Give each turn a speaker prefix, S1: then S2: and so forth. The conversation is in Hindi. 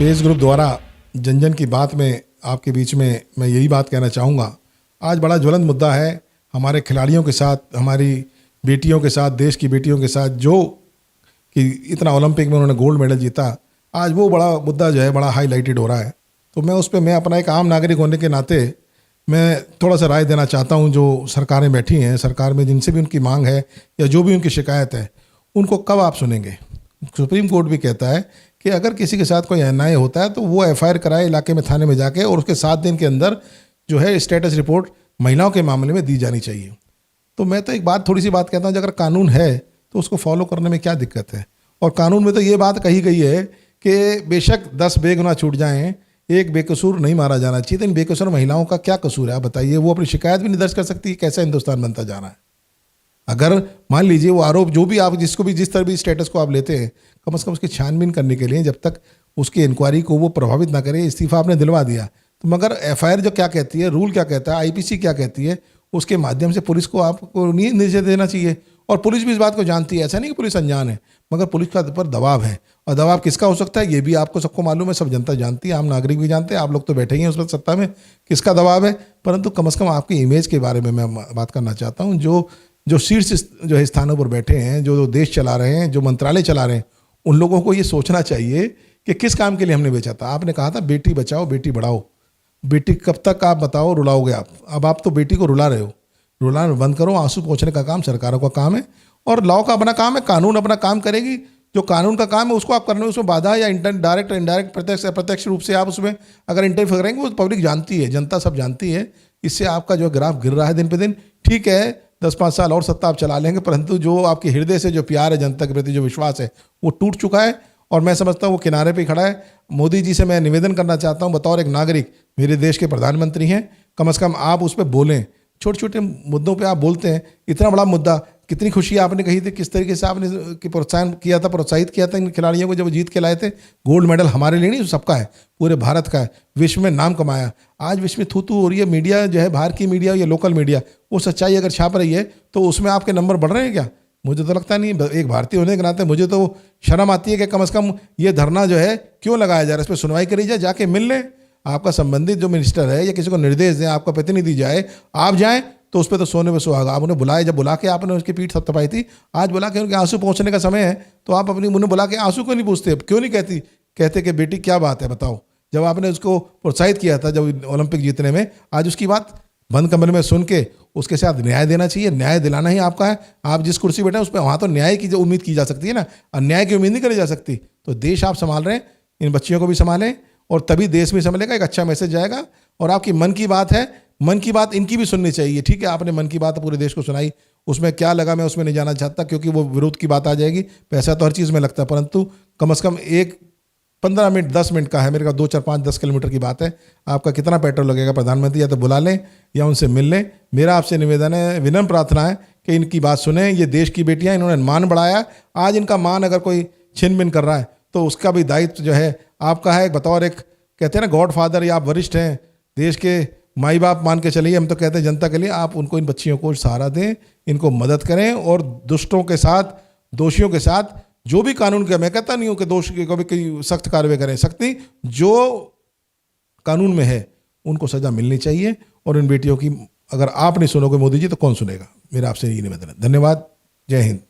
S1: फेस ग्रुप द्वारा जन जन की बात में आपके बीच में मैं यही बात कहना चाहूँगा। आज बड़ा ज्वलंत मुद्दा है हमारे खिलाड़ियों के साथ, हमारी बेटियों के साथ, देश की बेटियों के साथ, जो कि इतना ओलंपिक में उन्होंने गोल्ड मेडल जीता। आज वो बड़ा मुद्दा जो है बड़ा हाईलाइटेड हो रहा है। तो मैं उस पर मैं अपना एक आम नागरिक होने के नाते मैं थोड़ा सा राय देना चाहता हूँ। जो सरकारें बैठी हैं, सरकार में जिनसे भी उनकी मांग है या जो भी उनकी शिकायत है, उनको कब आप सुनेंगे? सुप्रीम कोर्ट भी कहता है कि अगर किसी के साथ कोई अन्याय होता है तो वो एफआईआर कराए इलाके में, थाने में जाके, और उसके 7 दिन के अंदर जो है स्टेटस रिपोर्ट महिलाओं के मामले में दी जानी चाहिए। तो मैं तो एक बात, थोड़ी सी बात कहता हूँ, अगर कानून है तो उसको फॉलो करने में क्या दिक्कत है? और कानून में तो ये बात कही गई है कि बेशक 10 बेगुनाह छूट जाएं, एक बेकसूर नहीं मारा जाना चाहिए। तो इन बेकसूर महिलाओं का क्या कसूर है, आप बताइए? वो अपनी शिकायत भी नहीं दर्ज कर सकती। कैसा हिंदुस्तान बनता जा रहा है? अगर मान लीजिए वो आरोप, जो भी आप जिसको भी जिस तरह भी स्टेटस को आप लेते हैं, कम से कम उसकी छानबीन करने के लिए, जब तक उसकी इंक्वायरी को वो प्रभावित ना करे, इस्तीफा आपने दिलवा दिया तो मगर एफआईआर जो क्या कहती है, रूल क्या कहता है, आईपीसी क्या कहती है, उसके माध्यम से पुलिस को आपको निर्देश देना चाहिए। और पुलिस भी इस बात को जानती है, ऐसा नहीं कि पुलिस अनजान है, मगर पुलिस का पर दबाव है। और दबाव किसका हो सकता है ये भी आपको सबको मालूम है, सब जनता जानती है, आम नागरिक भी जानते हैं। आप लोग तो बैठे ही हैं उस वक्त सत्ता में, किसका दबाव है। परंतु कम से कम आपकी इमेज के बारे में मैं बात करना चाहता हूँ। जो शीर्ष जो है स्थानों पर बैठे हैं, जो देश चला रहे हैं, जो मंत्रालय चला रहे हैं, उन लोगों को ये सोचना चाहिए कि किस काम के लिए हमने बेचा था। आपने कहा था बेटी बचाओ बेटी बढ़ाओ। बेटी कब तक आप बताओ रुलाओगे आप? अब आप तो बेटी को रुला रहे हो। रुलाना बंद करो। आंसू पोंछने का काम सरकारों का काम है और लॉ का अपना काम है। कानून अपना काम करेगी। जो कानून का काम है उसको आप करने में उसमें बाधा या डायरेक्ट इनडायरेक्ट, प्रत्यक्ष अप्रत्यक्ष रूप से आप उसमें अगर इंटरफेयर करेंगे, वो पब्लिक जानती है, जनता सब जानती है। इससे आपका जो ग्राफ गिर रहा है दिन पे दिन। ठीक है 10-5 साल और सत्ता आप चला लेंगे, परंतु जो आपके हृदय से जो प्यार है, जनता के प्रति जो विश्वास है, वो टूट चुका है। और मैं समझता हूँ वो किनारे पे खड़ा है। मोदी जी से मैं निवेदन करना चाहता हूँ, बतौर एक नागरिक, मेरे देश के प्रधानमंत्री हैं, कम से कम आप उस पर बोलें। छोटे छोटे मुद्दों पे आप बोलते हैं, इतना बड़ा मुद्दा। कितनी खुशी आपने कही थी, किस तरीके से आपने प्रोत्साहित किया था इन खिलाड़ियों को जब जीत के लाए थे। गोल्ड मेडल हमारे लिए नहीं, सबका है, पूरे भारत का है। विश्व में नाम कमाया। आज विश्व में थू हो रही है मीडिया जो है, बाहर की मीडिया या लोकल मीडिया, वो सच्चाई अगर छाप रही है तो उसमें आपके नंबर बढ़ रहे हैं क्या? मुझे तो लगता नहीं। एक भारतीय होने के नाते मुझे तो शर्म आती है कि कम से कम ये धरना जो है क्यों लगाया जा रहा है, इस पर सुनवाई करी जाए। जाके मिल लें, आपका संबंधित जो मिनिस्टर है या किसी को निर्देश दें, आपका प्रतिनिधि जाए, आप जाएं तो उस पर तो सोने पे सुहागा। आप उन्हें बुलाए, जब बुला के आपने उसकी पीठ थपथपाई थी, आज बुला के उनके आंसू पहुंचने का समय है तो आप अपनी उन्हें बुला के आंसू क्यों नहीं पूछते? क्यों नहीं कहते कि बेटी क्या बात है बताओ? जब आपने उसको प्रोत्साहित किया था जब ओलंपिक जीतने में, आज उसकी बात बंद कमरे में सुन के उसके साथ न्याय देना चाहिए। न्याय दिलाना ही आपका है। आप जिस कुर्सी बैठे हैं उस पर, वहाँ तो न्याय की जो उम्मीद की जा सकती है ना, अन्याय की उम्मीद नहीं करी जा सकती। तो देश आप संभाल रहे हैं, इन बच्चियों को भी संभालें और तभी देश भी संभलेगा, एक अच्छा मैसेज जाएगा। और आपकी मन की बात है, मन की बात इनकी भी सुननी चाहिए। ठीक है, आपने मन की बात पूरे देश को सुनाई, उसमें क्या लगा मैं उसमें नहीं जाना चाहता, क्योंकि वो विरोध की बात आ जाएगी। पैसा तो हर चीज़ में लगता है, परंतु कम से कम एक 15 मिनट 10 मिनट का है, मेरे का 2, 4, 5, 10 किलोमीटर की बात है। आपका कितना पेट्रोल लगेगा? प्रधानमंत्री या तो बुला लें या उनसे मिल लें। मेरा आपसे निवेदन है, विनम्र प्रार्थना है कि इनकी बात सुने। ये देश की बेटियां, इन्होंने मान बढ़ाया। आज इनका मान अगर कोई छिन बिन कर रहा है तो उसका भी दायित्व जो है आपका है। बतौर एक, कहते हैं ना, गॉड फादर, या आप वरिष्ठ हैं, देश के माई बाप मान के चलिए, हम तो कहते हैं जनता के लिए। आप उनको, इन बच्चियों को सहारा दें, इनको मदद करें और दुष्टों के साथ, दोषियों के साथ जो भी कानून का, मैं कहता नहीं हूँ कि दोष को भी कोई सख्त कार्रवाई करें, सख्त नहीं, जो कानून में है उनको सजा मिलनी चाहिए। और इन बेटियों की अगर आप नहीं सुनोगे मोदी जी तो कौन सुनेगा? मेरा आपसे यही निवेदन है। धन्यवाद। जय हिंद।